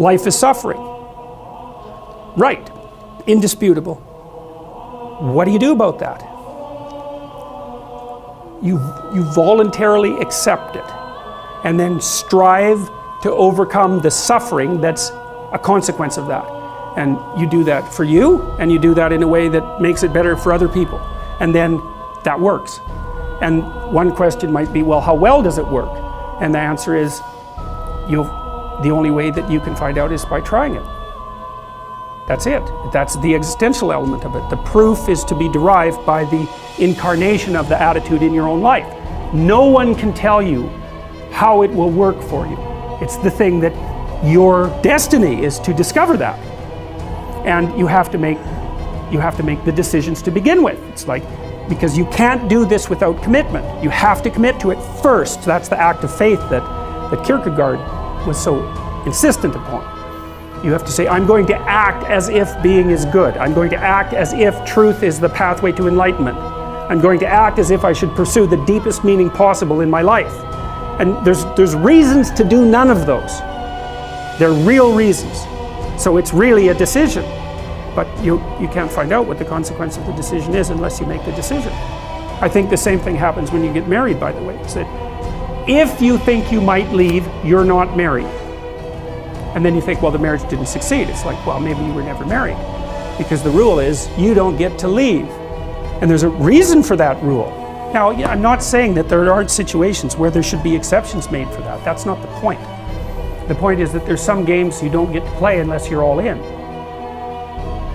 life is suffering. Right, indisputable. What do you do about that? You voluntarily accept it and then strive to overcome the suffering that's a consequence of that. And you do that for you, and you do that in a way that makes it better for other people. And then that works. And one question might be, well, how well does it work? And the answer is, the only way that you can find out is by trying it. That's it. That's the existential element of it. The proof is to be derived by the incarnation of the attitude in your own life. No one can tell you how it will work for you. It's the thing that your destiny is to discover that. And you have to make the decisions to begin with. It's like, because you can't do this without commitment. You have to commit to it first. That's the act of faith that Kierkegaard was so insistent upon. You have to say, I'm going to act as if being is good. I'm going to act as if truth is the pathway to enlightenment. I'm going to act as if I should pursue the deepest meaning possible in my life. And there's reasons to do none of those. They're real reasons. So it's really a decision. But you can't find out what the consequence of the decision is unless you make the decision. I think the same thing happens when you get married, by the way. It's that if you think you might leave, you're not married. And then you think, well, the marriage didn't succeed. It's like, well, maybe you were never married. Because the rule is, you don't get to leave. And there's a reason for that rule. Now, I'm not saying that there aren't situations where there should be exceptions made for that. That's not the point. The point is that there's some games you don't get to play unless you're all in.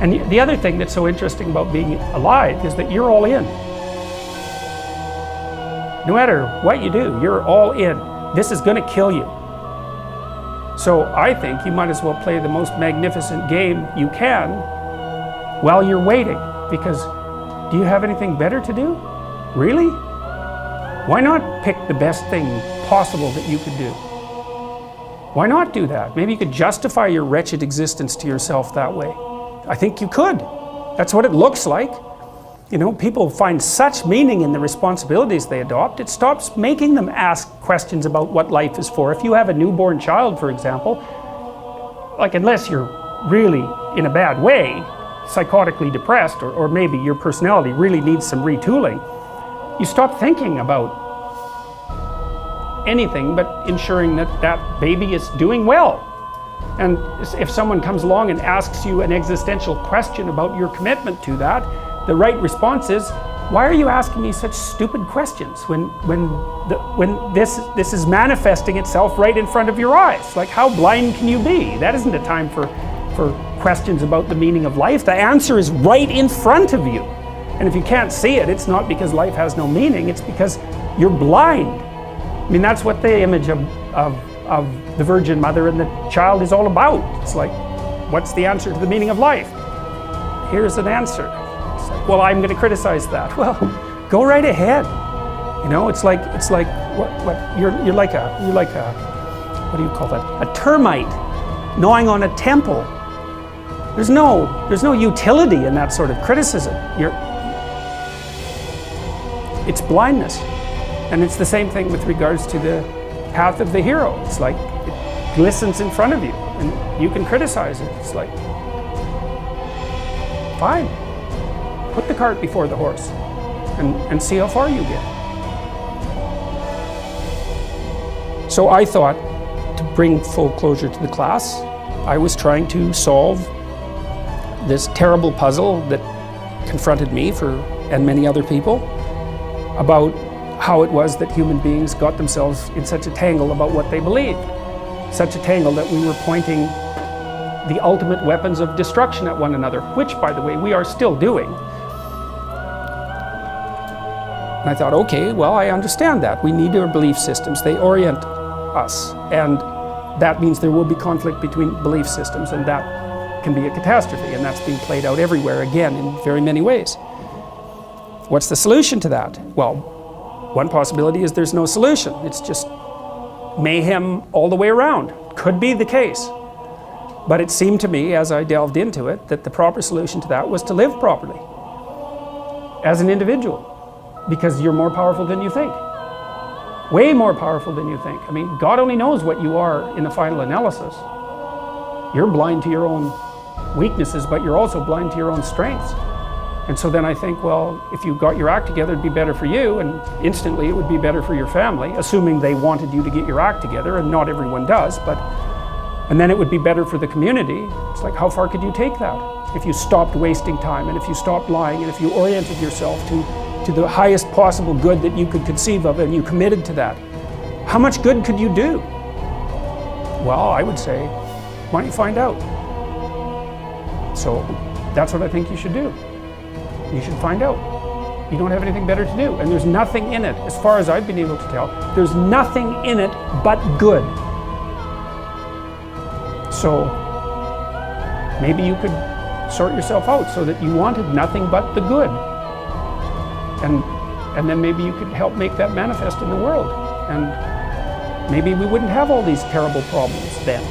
And the other thing that's so interesting about being alive is that you're all in. No matter what you do, you're all in. This is going to kill you. So I think you might as well play the most magnificent game you can while you're waiting. Because do you have anything better to do? Really? Why not pick the best thing possible that you could do? Why not do that? Maybe you could justify your wretched existence to yourself that way. I think you could. That's what it looks like. You know, people find such meaning in the responsibilities they adopt, it stops making them ask questions about what life is for. If you have a newborn child, for example, like unless you're really in a bad way, psychotically depressed, or maybe your personality really needs some retooling, you stop thinking about anything but ensuring that that baby is doing well. And if someone comes along and asks you an existential question about your commitment to that, the right response is, why are you asking me such stupid questions when this is manifesting itself right in front of your eyes? Like, how blind can you be? That isn't a time for questions about the meaning of life. The answer is right in front of you. And if you can't see it, it's not because life has no meaning, it's because you're blind. I mean, that's what the image of the Virgin Mother and the child is all about. It's like, what's the answer to the meaning of life? Here's an answer. It's like, well, I'm going to criticize that. Well, go right ahead. You know, it's like what you're like a what do you call that? A termite gnawing on a temple. There's no utility in that sort of criticism. It's blindness. And it's the same thing with regards to the path of the hero. It's like it glistens in front of you and you can criticize it. It's like, fine, put the cart before the horse and see how far you get. So I thought, to bring full closure to the class, I was trying to solve this terrible puzzle that confronted me and many other people about how it was that human beings got themselves in such a tangle about what they believed. Such a tangle that we were pointing the ultimate weapons of destruction at one another, which, by the way, we are still doing. And I thought, okay, well, I understand that. We need our belief systems. They orient us. And that means there will be conflict between belief systems, and that can be a catastrophe. And that's being played out everywhere, again, in very many ways. What's the solution to that? Well, one possibility is there's no solution. It's just mayhem all the way around. Could be the case. But it seemed to me, as I delved into it, that the proper solution to that was to live properly as an individual, because you're more powerful than you think. Way more powerful than you think. I mean, God only knows what you are in the final analysis. you're blind to your own weaknesses, but you're also blind to your own strengths. And so then I think, well, if you got your act together, it'd be better for you, and instantly it would be better for your family, assuming they wanted you to get your act together, and not everyone does, and then it would be better for the community. It's like, how far could you take that? If you stopped wasting time, and if you stopped lying, and if you oriented yourself to the highest possible good that you could conceive of, and you committed to that, how much good could you do? Well, I would say, why don't you find out? So that's what I think you should do. You should find out. You don't have anything better to do. And there's nothing in it, as far as I've been able to tell, there's nothing in it but good. So maybe you could sort yourself out so that you wanted nothing but the good. And then maybe you could help make that manifest in the world. And maybe we wouldn't have all these terrible problems then.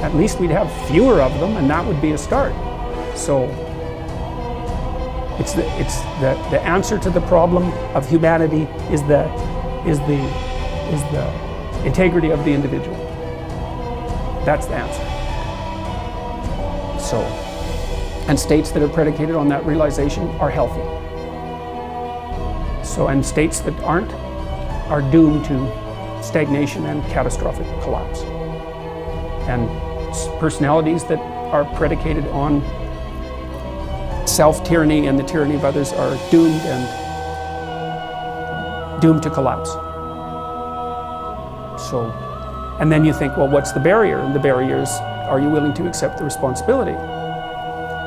At least we'd have fewer of them, and that would be a start. So it's the answer to the problem of humanity is the integrity of the individual. That's the answer. So, and states that are predicated on that realization are healthy. So, and states that aren't are doomed to stagnation and catastrophic collapse. And personalities that are predicated on self-tyranny and the tyranny of others are doomed to collapse. So, and then you think, well, what's the barrier? And the barrier is, are you willing to accept the responsibility?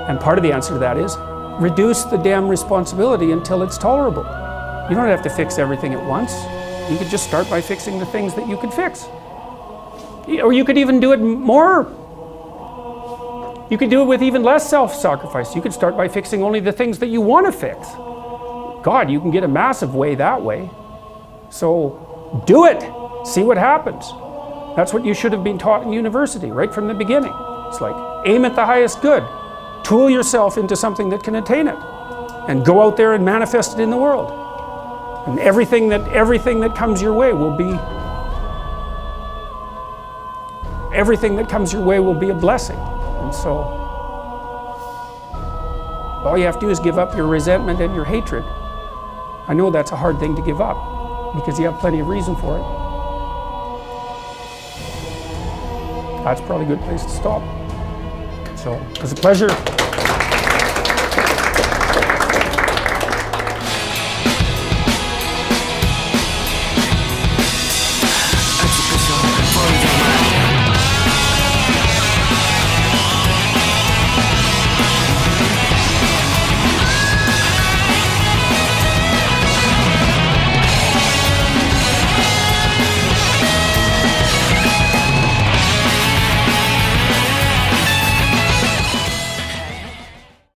And part of the answer to that is, reduce the damn responsibility until it's tolerable. You don't have to fix everything at once. You could just start by fixing the things that you could fix. Or you could even do it more. You could do it with even less self-sacrifice. You could start by fixing only the things that you want to fix. God, you can get a massive way that way. So do it. See what happens. That's what you should have been taught in university right from the beginning. It's like, aim at the highest good. Tool yourself into something that can attain it. And go out there and manifest it in the world. And everything that comes your way will be a blessing. And so all you have to do is give up your resentment and your hatred. I know that's a hard thing to give up because you have plenty of reason for it. That's probably a good place to stop. So it was a pleasure